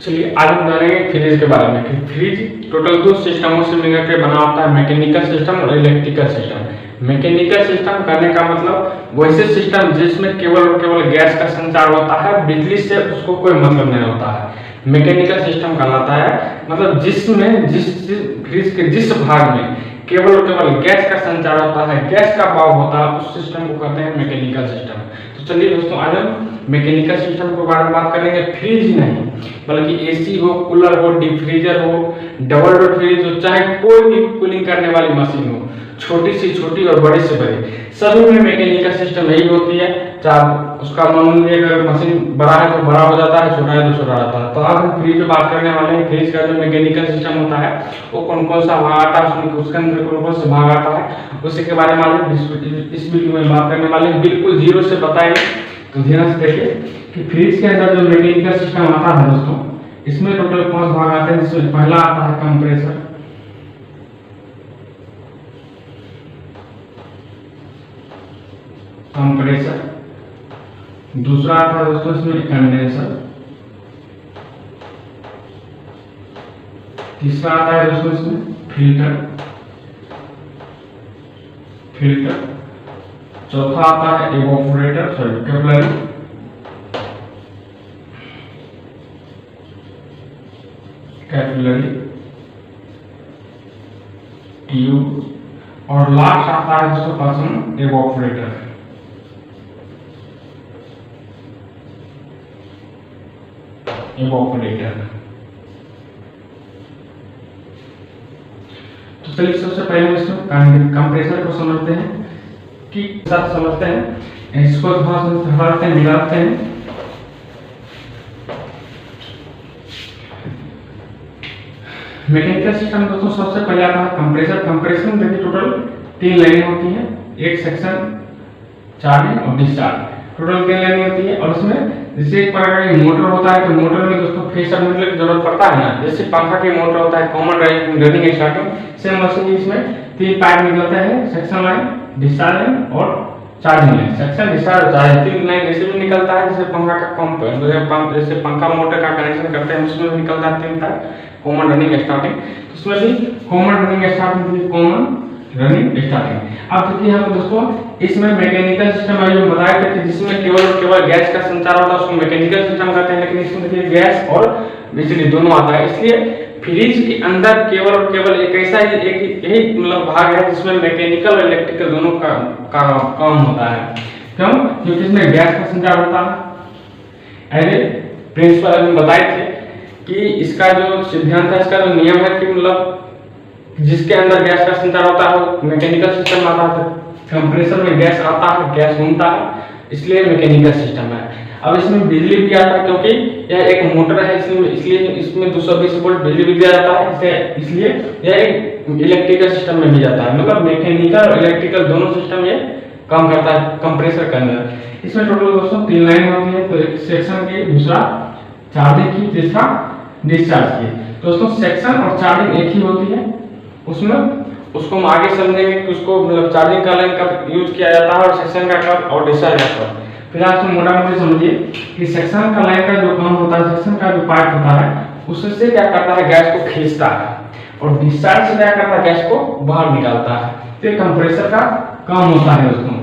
चलिए आज हम जानेंगे फ्रिज के बारे में कि फ्रिज टोटल 2 सिस्टमों से मिलकर बना होता है, मैकेनिकल सिस्टम और इलेक्ट्रिकल सिस्टम। मैकेनिकल सिस्टम करने का मतलब वैसे सिस्टम जिसमें केवल और केवल गैस का संचार होता है, बिजली से उसको कोई मतलब नहीं होता है। मैकेनिकल सिस्टम कहलाता है मतलब जिसमें फ्रिज के जिस भाग में केवल और केवल गैस का संचार होता है, गैस का भाव होता है, उस सिस्टम को कहते हैं मैकेनिकल सिस्टम। तो चलिए दोस्तों आज हम मैकेनिकल सिस्टम के बारे में बात करेंगे। फ्रिज नहीं बल्कि एसी हो, कूलर हो, डीप फ्रीजर हो, डबल डोर फ्रिज हो, चाहे कोई भी कूलिंग करने वाली मशीन हो, छोटी से छोटी और बड़ी से बड़ी, सभी में मैकेनिकल सिस्टम यही होती है। चाहे उसका मामूली अगर मशीन बड़ा है तो बड़ा हो जाता है, छोटा है तो छोटा रहता है। तो आज हम फ्रिज पे बात करने वाले हैं। फ्रिज का जो मैकेनिकल सिस्टम होता है वो कौन कौन सा भाग आता है, उसके अंदर कौन कौन से भाग आता है, उसी के बारे में आज इस वीडियो में बात करने वाले हैं। बिल्कुल जीरो से बताएंगे, तो ध्यान से देखिए कि फ्रिज के अंदर जो मैकेनिकल सिस्टम आता है दोस्तों, इसमें टोटल 5 भाग आते हैं। जिसमें पहला आता है कंप्रेसर, दूसरा आता है दोस्तों इसमें कंडेंसर, तीसरा आता है दोस्तों इसमें फिल्टर, चौथा आता है इवेपोरेटर कैपिलरी ट्यूब, और लास्ट आता है दोस्तों पर्सन इवेपोरेटर। तो चलिए सबसे पहले इसमें कंप्रेसर को समझते हैं कि साथ समझते हैं, इसको थोड़ा मिलाते हैं। मैकेनिकल सिस्टम दोस्तों सबसे पहले आता है कंप्रेसर। कंप्रेसर में देखिए टोटल 3 लाइनें होती हैं, एक सेक्शन, चार्जिंग और डिस्चार्ज, टोटल 3 लाइनें होती है। और उसमें जैसे एक प्रकार का मोटर होता है, तो मोटर में दोस्तों फेस एडमिटर की जरूरत पड़ता है ना, जैसे पंखा के मोटर होता है common running starting, same machine इसमें 3 पार्ट निकलते हैं, सेक्शन लाइन, डिस्चार्ज लाइन और charging line. Section, discharge, charge 3 line जैसे भी निकलता है, जैसे पंखा का पंप जैसे पंखा मोटर का कनेक्शन करते हैं उसमें निकलता है 3 पार्ट, कॉमन रनिंग स्टार्टिंग, उसमें भी common running starting, common running starting. अब देखिए यहाँ पे दोस्तों इसमें मैकेनिकल सिस्टम है जो बताया था कि जिसमें केवल और केवल गैस का संचार होता है, उसको मैकेनिकल सिस्टम कहते हैं। लेकिन इसमें देखिए गैस और बिजली दोनों आता है, इसलिए फ्रिज के अंदर केवल और केवल एक ऐसा ही यही मतलब भाग है जिसमें मैकेनिकल और इलेक्ट्रिकल दोनों का काम होता है। क्यों? क्योंकि इसमें गैस का संचार होता है। ऐसे प्रिंसिपल हम बताए थे कि इसका जो सिद्धांत है, इसका जो नियम है कि मतलब जिसके अंदर गैस का संचार होता है वो मैकेनिकल सिस्टम आता है। कंप्रेसर में गैस आता है, गैस घूमता है, इसलिए मैकेनिकल सिस्टम है। अब इसमें बिजली भी आता है क्योंकि यह एक मोटर है, इसलिए इसमें 220 वोल्ट बिजली भी दिया जाता है, इसलिए यह एक इलेक्ट्रिकल सिस्टम में भी जाता है। मतलब मैकेनिकल और इलेक्ट्रिकल दोनों सिस्टम ये काम करता है कंप्रेसर के अंदर। इसमें टोटल दोस्तों 3 लाइन होती है, तो एक सेक्शन की, दूसरा चार्जिंग की, तीसरा डिस्चार्ज की। दोस्तों सेक्शन और चार्जिंग एक ही होती है, उसमें उसको हम आगे समझेंगे कि उसको मतलब चार्जिंग का लाइन कब यूज किया जाता है और सेक्शन का कब और डिस्चार्ज का कब। फिलहाल तुम मोटा मोटी समझिए कि सेक्शन का लाइन का जो काम होता है, सेक्शन का जो पार्ट होता है, उससे क्या करता है, गैस को खींचता है, और डिस्चार्ज से क्या करता है, गैस को बाहर निकालता है। तो ये कंप्रेसर का काम होता है दोस्तों।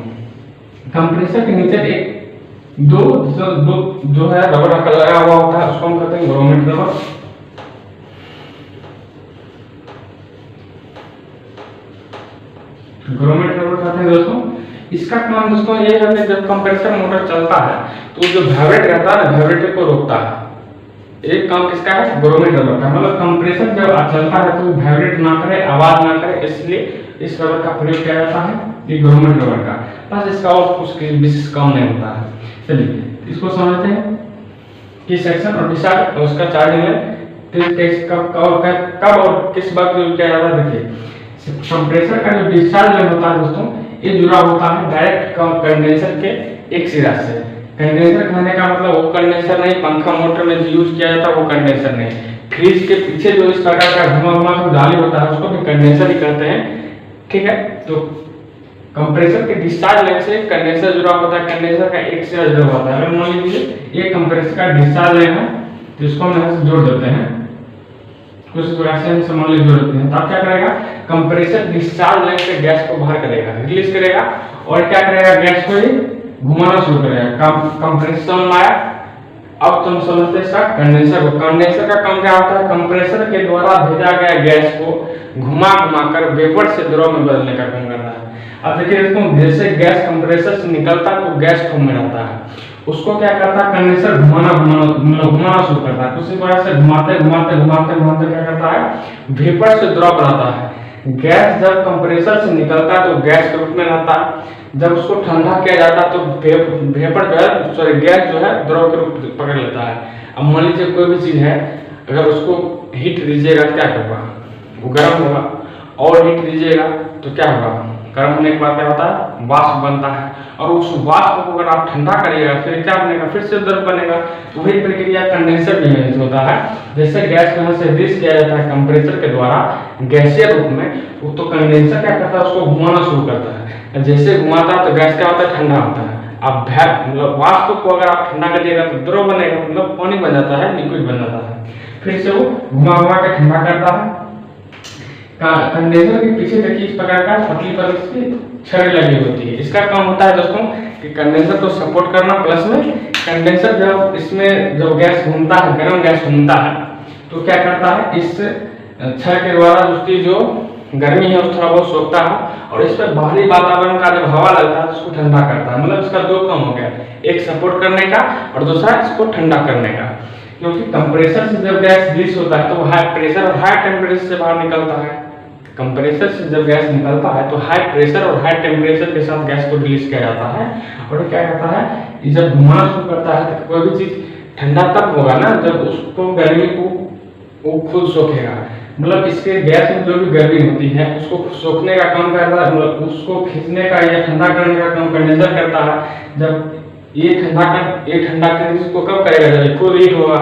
कंप्रेसर के नीचे एक दो जो है रबर लगा हुआ होता है, उसको हम कहते हैं ग्रोमेट रबर। ग्रोमेट रबर कहते हैं दोस्तों। इसका काम दोस्तों ये है कि जब कंप्रेसर मोटर चलता है तो जो वाइब्रेट रहता है ना, वाइब्रेटर को रोकता है। एक काम किसका है, ग्रोमेट रबर का। मतलब कंप्रेसर जब चलता है तो वाइब्रेट ना करे, आवाज ना करे, इसलिए इस रबर का प्रयोग किया जाता है, ये ग्रोमेट रबर का। बस इसका और कुछ विशेष काम नहीं होता है। चलिए इसको समझते हैं कि सेक्शन और डिस्चार्ज और उसका चार्जिंग है कब और किस वक्त यूज किया जाता है। देखिए कंप्रेसर का जो डिस्चार्ज लाइन होता है दोस्तों, ये जुड़ा होता है डायरेक्ट कंडेंसर के एक सिरा से। कंडेंसर कहने का मतलब वो कंडेंसर नहीं, पंखा मोटर में जो यूज किया जाता है वो कंडेंसर नहीं। फ्रिज के पीछे जो इस प्रकार का घुमा घुमा जाली होता है उसको भी कंडेंसर ही कहते हैं, ठीक है। तो कंप्रेसर के डिस्चार्ज लाइन से कंडेंसर जुड़ा होता है, कंडेंसर का एक से जुड़ा होता है। अगर मान लीजिए ये कंप्रेसर का डिस्चार्ज लाइन है तो इसको हम यहाँ से जोड़ देते हैं, कुछ प्रकार से हम समझ लीजिए जोड़ देते हैं। तब क्या करेगा, कंप्रेसर डिस्चार्ज लाइन से गैस को बाहर करेगा, रिलीज करेगा और क्या करेगा, गैस को ही घुमाना शुरू करेगा। कंप्रेसर में आया। अब तुम समझते हैं इसका कंडेंसर को। कंडेंसर का काम क्या होता है, कंप्रेसर के द्वारा भेजा गया गैस को घुमा घुमा कर वेपर से द्रव में बदलने का काम करता है। अब देखिए दोस्तों, जैसे गैस कंप्रेसर से निकलता है तो गैस फॉर्म में रहता है, उसको क्या करता है, कंडेंसर घुमाना शुरू करता है। उसी वजह से घुमाते घुमाते घुमाते घुमाते क्या करता है, वेपर से द्रव बनाता है। गैस जब कंप्रेसर से निकलता है तो गैस के रूप में रहता है, जब उसको ठंडा किया जाता है तो वेपर जो है, सॉरी गैस जो है द्रव के रूप पकड़ लेता है। अब मान लीजिए कोई भी चीज है, अगर उसको हीट दीजिएगा तो क्या होगा, वो गर्म होगा, और हीट दीजिएगा तो क्या होगा, गर्म होने के बाद क्या होता है, वाष्प बनता है। और उस वाष्प को अगर आप ठंडा करिएगा फिर क्या बनेगा, फिर से द्रव बनेगा। तो वही प्रक्रिया कंडेंसर में होता है। जैसे गैस को यहाँ से रिलीज किया जाता है कंप्रेसर के द्वारा गैसीय रूप में, तो कंडेंसर क्या करता है, उसको घुमाना शुरू करता है। जैसे घुमाता है तो गैस क्या होता है, ठंडा होता है। अब मतलब वाष्प को अगर आप ठंडा करिएगा तो द्रव बनेगा, मतलब पानी बन जाता है, लिक्विड बन जाता है। फिर से वो घुमा घुमा के ठंडा करता है। कंडेंसर के पीछे देखिए इस प्रकार का पतली पतली छड़ लगी होती है। इसका काम होता है दोस्तों कि कंडेंसर को सपोर्ट करना, प्लस में कंडेंसर जब इसमें जो गैस घूमता है, गर्म गैस घूमता है, तो क्या करता है, इस छड़ के द्वारा उसकी जो गर्मी है वो थोड़ा बहुत सोखता है और इस पर बाहरी वातावरण का जब हवा लगता है तो उसको ठंडा करता है। मतलब इसका दो काम हो गया, एक सपोर्ट करने का और दूसरा इसको ठंडा करने का। क्योंकि कंप्रेसर से जब गैस रिलीज होता है तो वो हाई प्रेशर और हाई टेम्परेचर से बाहर निकलता है। कंप्रेसर से जब गैस निकलता है तो हाई प्रेशर और हाई टेम्परेचर के साथ गैस को रिलीज किया जाता है। और क्या करता है, ये जब घुमाना शुरू करता है तो कोई भी चीज ठंडा तब होगा ना जब उसको गर्मी को वो खुद सोखेगा। मतलब इसके गैस में जो भी गर्मी होती है उसको सोखने का काम करता है, मतलब उसको खींचने का या ठंडा करने का काम कंडेंसर करता है। जब ये ठंडा कर इसको कब करेगा, जब खुद हीट होगा।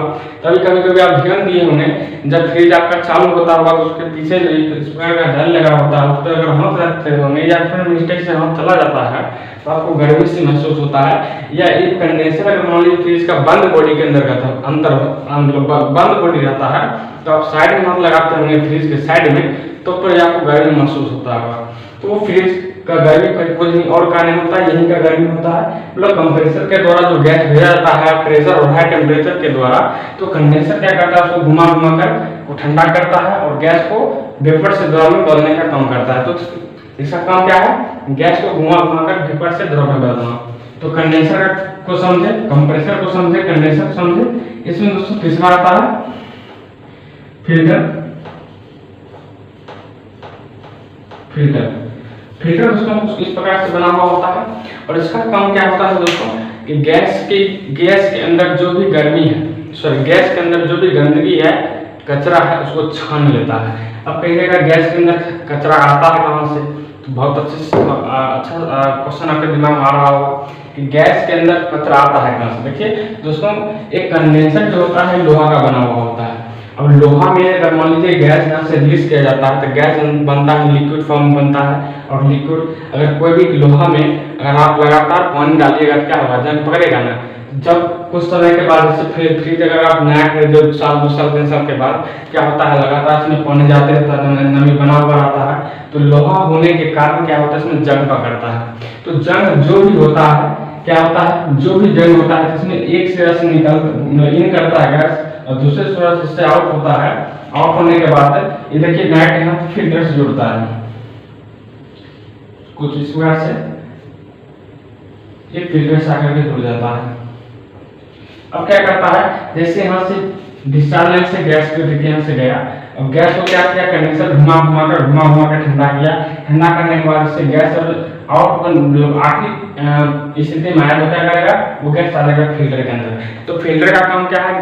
तभी कभी कभी आप ध्यान दिए होंगे, जब फ्रिज आपका चालू होता होगा तो उसके पीछे जो स्क्वायर का जल लगा होता है उस पर अगर हाथ रखते होंगे या फिर मिस्टेक से हाथ चला जाता है तो आपको गर्मी से महसूस होता है। या एक कंडेंसर अगर मान लीजिए फ्रिज का बंद बॉडी के अंदर का अंदर बंद बॉडी रहता है तो आप साइड में हाथ लगाते होंगे फ्रिज के साइड में, तो आपको गर्मी महसूस होता होगा। तो वो फ्रिज का गर्मी का कुछ नहीं और का नहीं होता है, यही का गर्मी होता है। मतलब कंप्रेसर के द्वारा जो गैस भेजा जाता है प्रेशर और हाई टेम्परेचर के द्वारा, तो कंडेंसर क्या करता है, उसको घुमा घुमा कर वो ठंडा करता है और गैस को वेपर से द्रव में बदलने का काम करता है। तो इसका काम क्या है, गैस को घुमा घुमा कर वेपर से द्रव में बदलना। तो कंडेंसर को समझे, कंप्रेसर को समझे, कंडेंसर को समझे। इसमें दोस्तों तीसरा आता है फिल्टर। फिल्टर दोस्तों इस प्रकार से बना हुआ होता है और इसका काम क्या होता है दोस्तों कि गैस के अंदर जो भी गर्मी है, सॉरी गैस के अंदर जो भी गंदगी है, कचरा है, उसको छान लेता है। अब कहिएगा गैस के अंदर कचरा आता है कहाँ से, तो बहुत अच्छा क्वेश्चन आपके दिमाग में आ रहा होगा कि गैस के अंदर कचरा आता है कहाँ से। देखिए दोस्तों, एक कंडेंसर जो होता है लोहा का बना हुआ होता है। अब लोहा में अगर मान लीजिए गैस यहाँ से रिलीज किया जाता है तो गैस बनता है, लिक्विड फॉर्म बनता है। और लिक्विड अगर कोई भी लोहा में अगर आप लगातार पानी डालिएगा तो क्या होगा, जंग पकड़ेगा ना। जब कुछ समय के बाद जैसे फ्रिज अगर आप नया खरीदो 2 साल 2 साल 3 साल के बाद क्या होता है, लगातार इसमें पानी जाते रहता है, नमी बना हुआ रहता है, तो लोहा होने के कारण क्या होता है, इसमें जंग पकड़ता है। तो जंग जो भी होता है क्या होता है, जो भी जंग होता है जिसमें एक सिरा से इन करता है गैस और दूसरे सिरा से आउट होता है। आउट होने के बाद ये देखिए नेट यहाँ फिल्टर से जुड़ता है, कुछ इस प्रकार से ये फिल्टर से आकर के जुड़ जाता है। अब क्या करता है, जैसे यहाँ से डिस्चार्ज लाइन से गैस को देखिए यहाँ से गया, अब गैस को क्या किया, कंडेंसर घुमा घुमा कर ठंडा किया। ठंडा करने के बाद इससे गैस आउट आखिरी स्थिति में आया तो क्या करेगा, वो गैस आ जाएगा फिल्टर के अंदर। तो फिल्टर का काम क्या है,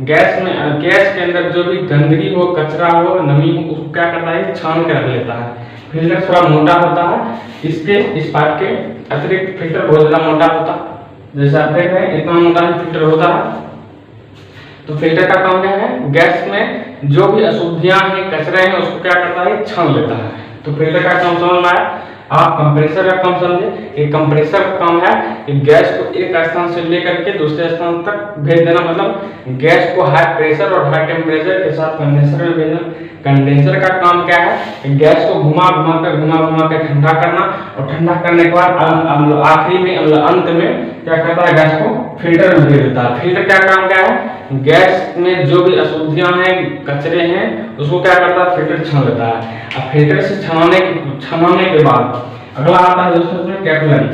गैस के अंदर जो भी गंदगी हो, कचरा हो, नमी हो, उसको क्या करता है, छान के रख लेता है। फिल्टर थोड़ा मोटा होता है, इस पाइप के अतिरिक्त फिल्टर बहुत ज्यादा मोटा होता है। जैसे आप देख रहे हैं इतना मोटा फिल्टर होता है। तो फिल्टर का काम क्या है, गैस में जो भी अशुद्धियां हैं, कचरे हैं, उसको क्या करता है, छान लेता है। तो फिल्टर का काम समझ में आया। आप कंप्रेसर का काम समझे। एक कंप्रेसर का काम है कि गैस को एक स्थान से लेकर के दूसरे स्थान तक भेज देना, मतलब गैस को हाई प्रेशर और हाई टेम्परेचर के साथ कंडेंसर में भेजना। कंडेंसर का काम क्या है, गैस को घुमा घुमा कर ठंडा करना, और ठंडा करने के बाद आखिरी में अंत में क्या करता है, गैस को फिल्टर में भेज देता है। फिल्टर क्या काम क्या है, गैस में जो भी अशुद्धियां हैं, कचरे हैं, उसको क्या करता है, फिल्टर छान लेता है। अब फिल्टर से छानने के बाद अगला आता है दोस्तों इसमें कैपिलरी।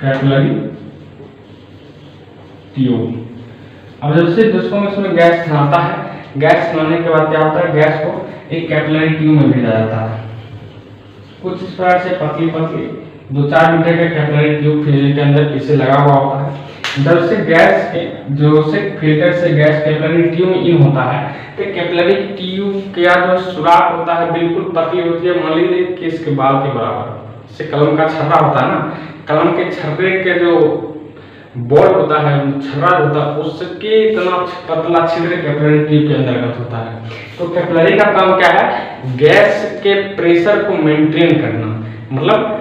Capillary tube. अब जब से दोस्तों इसमें गैस छनाता है, गैस छनाने के बाद क्या होता है, गैस को एक कैपिलरी ट्यूब में भेजा जाता है। कुछ इस प्रकार से पतली 2-4 मीटर का कैपिलरी ट्यूब फिल्टर के अंदर पीछे लगा हुआ होता है। जब से गैस के जो से फिल्टर से गैस कैपिलरी ट्यूब में इन होता है, तो कैपिलरी ट्यूब का जो सुराख होता है बिल्कुल पतली होती है, मान लीजिए केस के बाल के बराबर। जैसे कलम का छर्रा होता है ना, कलम के छर्रे के जो बॉल होता है, छर्रा होता है, उसके इतना पतला छिद्र कैपिलरी ट्यूब के अंतर्गत होता है। तो कैपिलरी का काम क्या है, गैस के प्रेशर को मेंटेन करना, मतलब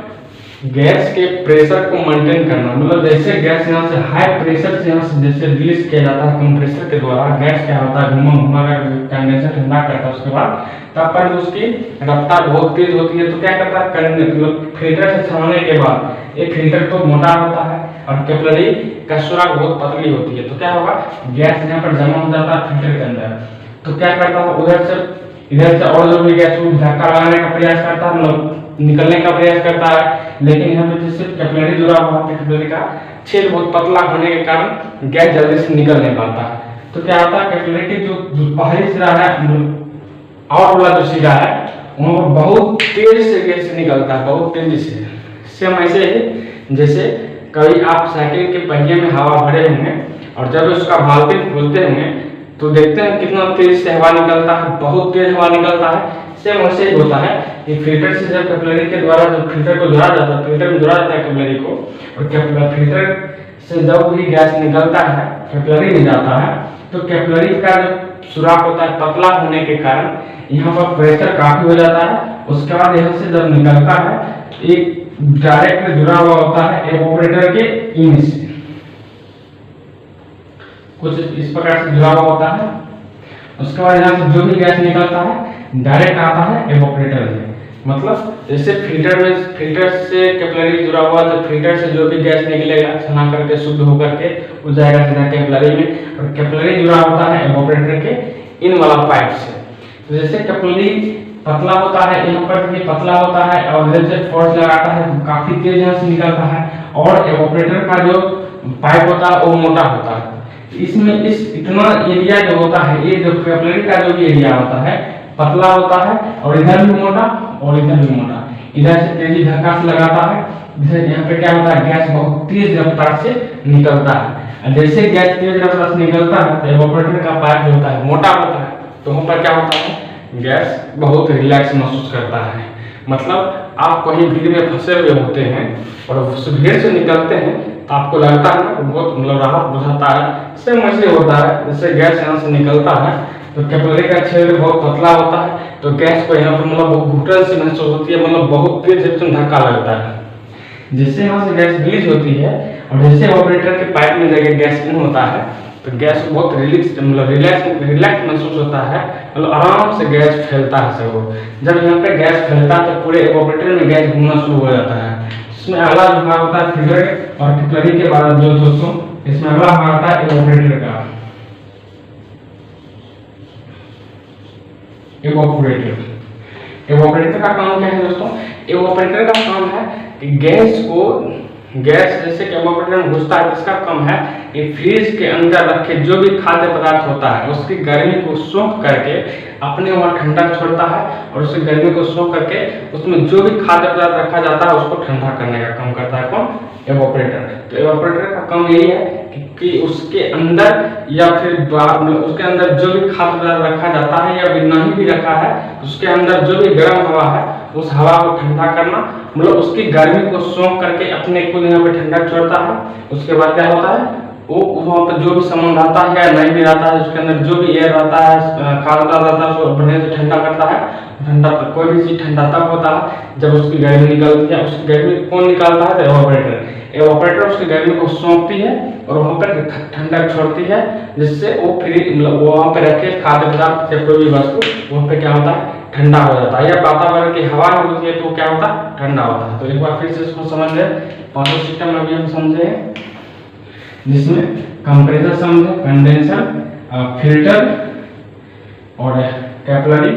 गैस के प्रेशर को मेंटेन करना, मतलब जैसे गैस यहाँ से हाई प्रेशर से यहाँ से जैसे रिलीज किया जाता है कंप्रेसर के द्वारा, गैस क्या होता है घुमा कर कंडेंसर ठंडा करता है, उसके बाद तब पर उसकी रफ्तार बहुत तेज होती है। तो क्या करता है, मतलब फिल्टर से छानने के बाद एक फिल्टर तो मोटा होता है और कैपिलरी का सुराख बहुत पतली होती है। तो क्या होगा, गैस यहाँ पर जमा हो जाता है फिल्टर के अंदर। तो क्या करता है, इधर से और जो भी गैस धक्का लगाने का प्रयास करता है, मतलब निकलने का प्रयास करता है, लेकिन यहाँ पे जैसे कैपिलरी जुड़ा हुआ है, कैपिलरी का छेद बहुत पतला होने के कारण गैस जल्दी से निकल नहीं पाता है। तो क्या होता है, कैपिलरी की जो बाहरी सिरा है और वाला जो सिरा है वहाँ पर बहुत तेज से गैस निकलता है, बहुत तेजी से। सेम ऐसे ही जैसे कभी आप साइकिल के पहिए में हवा भरे होंगे और जब उसका बाल्टी खोलते होंगे तो देखते हैं कितना तेज से हवा निकलता है, बहुत तेज हवा निकलता है। सेम वैसे ही होता है कि फिल्टर से जब कैपिलरी के द्वारा जब फिल्टर को जोड़ा जाता है, फिल्टर में जोड़ा जाता है कैपिलरी को, और फिल्टर से जब भी गैस निकलता है कैपिलरी में जाता है, तो कैपिलरी का जो सुराख होता है पतला होने के कारण यहाँ पर प्रेशर काफी हो जाता है। उसके बाद यहाँ से जब निकलता है एक डायरेक्ट जुड़ा हुआ होता है एवापोरेटर के इन से, कुछ इस प्रकार से जुड़ा हुआ होता है। उसके बाद यहाँ से जो भी गैस निकलता है डायरेक्ट आता है एवापोरेटर में, मतलब जैसे फिल्टर से कैपिलरी जुड़ा हुआ, तो फिल्टर से जो भी गैस निकलेगा छना करके शुद्ध होकर के वो जाएगा सीधा कैपिलरी में, और कैपिलरी जुड़ा होता है एवापोरेटर के इन वाला पाइप से। तो जैसे कैपिलरी पतला होता है, यहाँ पर भी पतला होता है, और जैसे फोर्स लगाता है तो काफी तेज यहाँ से निकलता है, और एवापोरेटर का जो पाइप होता है वो मोटा होता है। इसमें इस इतना एरिया जो होता है, ये जो कैपिलरी का जो भी एरिया होता है पतला होता है, और इधर भी मोटा और इधर भी मोटा, इधर से तेजी धक्का से लगाता है, जैसे यहाँ पे क्या होता है गैस बहुत तेज रफ्तार से निकलता है। जैसे गैस तेज रफ्तार से निकलता है तो एवापोरेटर का पाइप जो होता है मोटा होता है, तो वहाँ पर क्या होता है गैस बहुत रिलैक्स महसूस करता है। मतलब आप कहीं भीड़ में फंसे हुए होते हैं और उस भीड़ से निकलते हैं तो आपको लगता है ना बहुत मतलब राहत बुझाता है। सेम वैसे होता है, जैसे गैस यहाँ से निकलता है तो कैपिलरी का छेद बहुत पतला होता है, तो गैस को यहाँ पर मतलब घुटन से महसूस होती है, मतलब बहुत तेज धक्का लगता है। जैसे यहाँ से गैस रिलीज होती है और जैसे एवापोरेटर के पाइप में जगह गैस इन होता है तो गैस को बहुत रिलैक्स महसूस होता है, मतलब आराम से गैस फैलता है सबको। जब यहाँ पे गैस फैलता है तो पूरे एवापोरेटर में गैस घूमना शुरू हो जाता है। इसमें अगला भाग होता है फिल्टर और कैपिलरी के बाद जो दोस्तों इसमें अगला भाग आता है एवापोरेटर का। एवापोरेटर का काम क्या है दोस्तों, एवापोरेटर का काम है कि गैस जैसे कि एवापोरेटर में घुसता है, इसका काम है कि फ्रिज के अंदर रखे जो भी खाद्य पदार्थ होता है उसकी गर्मी को सोख करके अपने वहाँ ठंडा छोड़ता है, और उस गर्मी को सोख करके उसमें जो भी खाद्य पदार्थ रखा जाता है उसको ठंडा करने का काम करता है कौन, एवापोरेटर। तो एवापोरेटर का काम यही है कि उसके अंदर या फिर उसके अंदर जो भी खाद्य पदार्थ रखा जाता है या नहीं भी रखा है उसके अंदर जो भी गर्म हवा है उस हवा को ठंडा करना, मतलब उसकी गर्मी को सोख करके अपने खुद यहाँ पे ठंडा छोड़ता है। उसके बाद क्या होता है वो वहाँ पर जो भी सामान रहता है या नहीं भी रहता है, उसके अंदर जो भी एयर रहता है, खाद्य पदार्थ रहता है, उसको बढ़िया से ठंडा करता है। ठंडा, कोई भी चीज ठंडा तब होता है जब उसकी गर्मी निकलती है। उसकी गर्मी कौन निकालता है? तो एवापोरेटर। एवापोरेटर उसकी गर्मी को सौंपती है और वहाँ पर ठंडक छोड़ती है, जिससे वो फ्री मतलब वहाँ पे रखे खाद्य पदार्थ या कोई भी वस्तु वहाँ पे क्या होता है? ठंडा हो जाता है। या वातावरण की हवा होती है तो क्या होता है? ठंडा होता है। तो एक बार फिर से इसको समझ लें। पांचों सिस्टम अभी हम समझे, जिसमें कंप्रेसर समझे, कंडेंसर, फिल्टर और कैपिलरी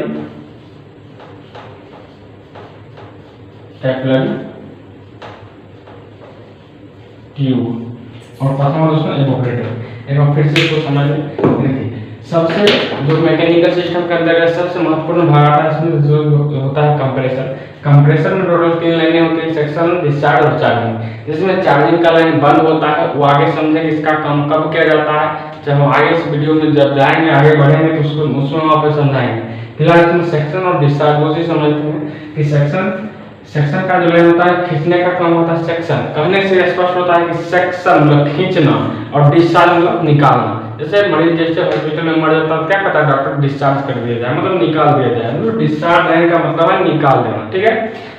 ट्यूब और पांचवा दोस्तों एवापोरेटर। एक बार फिर से इसको समझ लें। देखिए, सबसे जो मैकेनिकल सिस्टम के अंदर सबसे महत्वपूर्ण भाग आता है, इसमें जो होता है कंप्रेसर। कंप्रेसर में टोटल 3 लाइनें होती है, सेक्शन, डिस्चार्ज और चार्जिंग। जिसमें चार्जिंग का लाइन बंद होता है, वो आगे समझेंगे इसका काम कब किया जाता है, जब हम आगे इस वीडियो में जब जाएंगे, आगे बढ़ेंगे तो उसको उसमें वहाँ पे समझाएंगे। फिलहाल इसमें सेक्शन और डिस्चार्ज वो चीज समझते हैं कि सेक्शन का जो लाइन होता है, खींचने का काम होता है सेक्शन। कहने से स्पष्ट होता है कि सेक्शन मतलब खींचना और डिस्चार्ज मतलब निकालना। जैसे मरीज जैसे हॉस्पिटल में मर जाता है, क्या कहता है डॉक्टर? डिस्चार्ज कर दिया जाए, मतलब निकाल दिया जाए। मतलब डिस्चार्ज लाइन का मतलब है निकाल देना, ठीक है।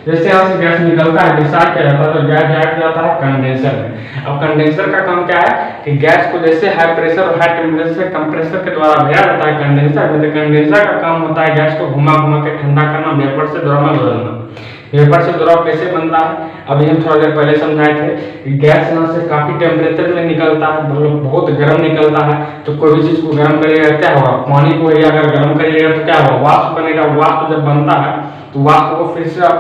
जैसे यहाँ से गैस निकलता है, डिस्चार्ज किया जाता है, तो गैस जाट जाता है कंडेंसर में। अब कंडेंसर का काम क्या है कि गैस को जैसे हाई प्रेशर और हाई टेम्परेचर से कंप्रेसर के द्वारा भेजा जाता है कंडेंसर में, तो कंडेंसर का काम होता है गैस को घुमा घुमा के ठंडा करना, वेपर से द्रव में बदलना। वेपर से द्रव कैसे बनता है? अभी हम थोड़ा देर पहले समझाए थे कि गैस यहाँ से काफी टेम्परेचर में निकलता है, मतलब बहुत गर्म निकलता है। तो कोई भी चीज को गर्म करिएगा क्या होगा? पानी को ही अगर गर्म करिएगा तो क्या होगा? वाष्प बनेगा। वाष्प जब बनता है तो वाष्प को फिर से आप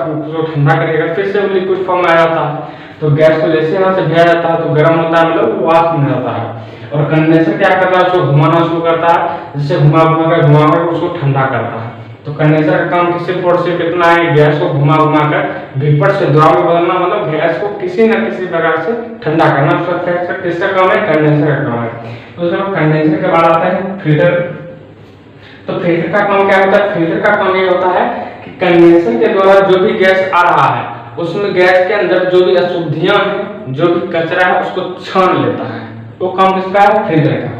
ठंडा करिएगा, फिर से लिक्विड फॉर्म में आ जाता है। तो गैस को जैसे यहाँ से भेजा जाता है तो गर्म होता है, मतलब वाष्प में जाता है। और कंडेंसर क्या करता है? उसको घुमाना शुरू करता है, जिससे घुमा कर उसको ठंडा करता है। तो कंडेंसर का काम सिर्फ और सिर्फ इतना है, गैस को घुमा कर वेपर से द्रव में बदलना, मतलब गैस को किसी न किसी प्रकार से ठंडा करना। किसका काम है? कंडेंसर का काम है। तो जब कंडेंसर के बाद आता है फिल्टर। तो फिल्टर का काम क्या होता है? फिल्टर का काम ये होता है कि कंडेंसर के द्वारा जो भी गैस आ रहा है, उसमें गैस के अंदर जो भी अशुद्धियां हैं, जो भी कचरा है, उसको छान लेता है। वो काम किसका है? फिल्टर का।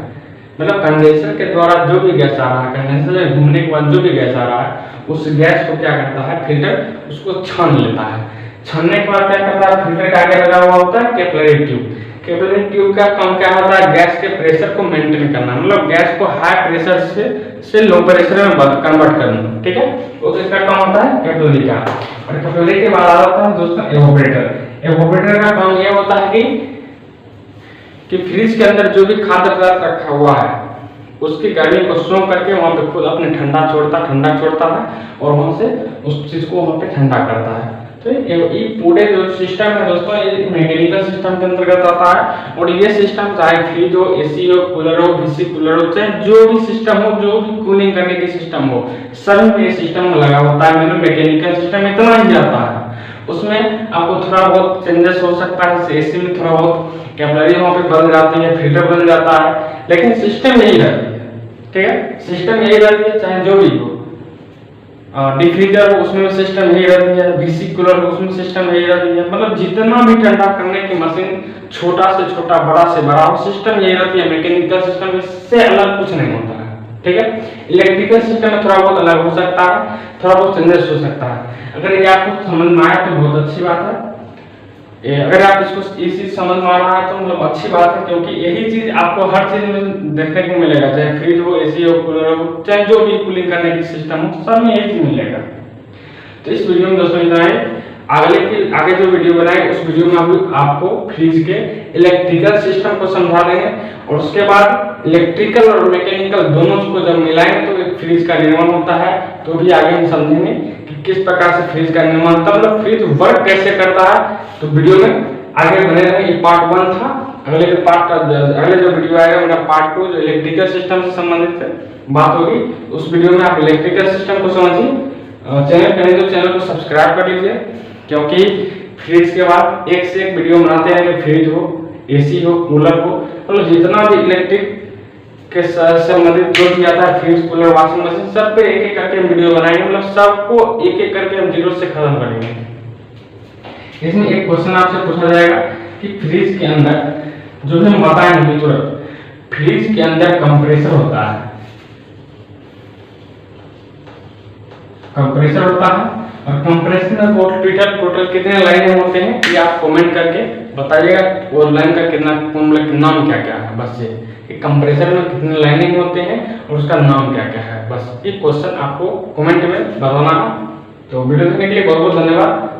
मतलब कंडेंसर के द्वारा जो भी गैस आ रहा है, कंडेंसर में घूमने के बाद जो भी गैस आ रहा है, उस गैस को क्या करता है? फिल्टर उसको छान लेता है। छानने के बाद क्या करता है? फिल्टर का आगे लगा हुआ होता है कैपिलरी ट्यूब। कैपिलरी ट्यूब का काम क्या होता है? गैस के प्रेशर को मेंटेन करना, मतलब गैस को हाई प्रेशर से लो प्रेशर में कन्वर्ट करना, ठीक है। तो इसका काम होता है कैपिलरी का। और कैपिलरी के बाद आता है दोस्तों एवापोरेटर। एवापोरेटर का काम यह होता है कि फ्रिज के अंदर जो भी खाद्य पदार्थ रखा हुआ है, उसकी गर्मी को सोख करके वहां पे खुद अपने ठंडा छोड़ता है और वहां से उस चीज को वहां पे ठंडा करता है। तो ये पूरे जो सिस्टम है दोस्तों, ये मैकेनिकल सिस्टम के अंतर्गत आता है। और ये सिस्टम चाहे फ्रिज हो, एसी हो, कूलर हो, डीसी कूलर हो, चाहे जो भी सिस्टम हो, जो भी कूलिंग करने की सिस्टम हो, सभी में ये सिस्टम लगा होता है। मतलब मैकेनिकल सिस्टम इतना ही आता है। उसमें आपको थोड़ा बहुत चेंजेस हो सकता है, एसी में थोड़ा बहुत कैपिलरी वहां पे बन जाती है, फिल्टर बन जाता है, लेकिन सिस्टम यही रहती है, ठीक है। सिस्टम यही रहती है, चाहे जो भी हो। डिफ्रीजर हो उसमें सिस्टम यही रहती है, डीसी कूलर हो उसमें सिस्टम यही रहती है। मतलब जितना भी ठंडा करने की मशीन, छोटा से छोटा, बड़ा से बड़ा हो, सिस्टम यही रहती है। मैकेनिकल सिस्टम से अलग कुछ नहीं होता है, ठीक है। इलेक्ट्रिकल सिस्टम में थोड़ा बहुत अलग हो सकता है, थोड़ा बहुत चेंजेस हो सकता है। अगर ये आपको समझ में आया तो बहुत अच्छी बात है। अगर आप इसको इसी समझ में आ रहा है तो मतलब अच्छी बात है, क्योंकि यही चीज आपको हर चीज में देखने को मिलेगा, चाहे फ्रिज हो, एसी हो, कूलर हो, चाहे जो भी कूलिंग करने की सिस्टम हो, सब में यही चीज मिलेगा। तो इस वीडियो में दोस्तों इतना है। आगे जो वीडियो बनाए उस वीडियो में हम आपको फ्रिज के इलेक्ट्रिकल सिस्टम को समझा देंगे, और उसके बाद इलेक्ट्रिकल और मैकेनिकल दोनों को जब मिलाएंगे तो एक फ्रिज का निर्माण होता है। तो भी आगे हम समझेंगे कि किस प्रकार से फ्रिज का निर्माण होता है, मतलब फ्रिज वर्क कैसे करता है। तो वीडियो में आगे बने रहे। ये पार्ट 1 था। अगले जो वीडियो आएगा मेरा पार्ट 2 जो इलेक्ट्रिकल सिस्टम से संबंधित बात होगी, उस वीडियो में आप इलेक्ट्रिकल सिस्टम को समझिए। चैनल को सब्सक्राइब कर लीजिए, क्योंकि फ्रिज के बाद एक से एक वीडियो बनाते हैं। फ्रिज हो, एसी हो, कूलर हो, मतलब जितना भी इलेक्ट्रिक के संबंधित जो भी आता है, फ्रिज, कूलर, वॉशिंग मशीन, सब पे एक एक करके वीडियो बनाएंगे। मतलब सबको एक एक करके हम जीरो से खत्म करेंगे। इसमें एक क्वेश्चन आपसे पूछा जाएगा कि फ्रिज के अंदर जो भी हम बताएंगे तुरंत। फ्रिज के अंदर कंप्रेसर होता है, कंप्रेसर होता है, और कंप्रेसर में टोटल कितने लाइनें होते हैं ये आप कमेंट करके बताइएगा। वो लाइन का कितना नाम क्या क्या है, बस ये कंप्रेसर में कितने लाइनिंग होते हैं और उसका नाम क्या क्या है, बस ये क्वेश्चन आपको कमेंट में बताना है। तो वीडियो देखने के लिए बहुत बहुत धन्यवाद।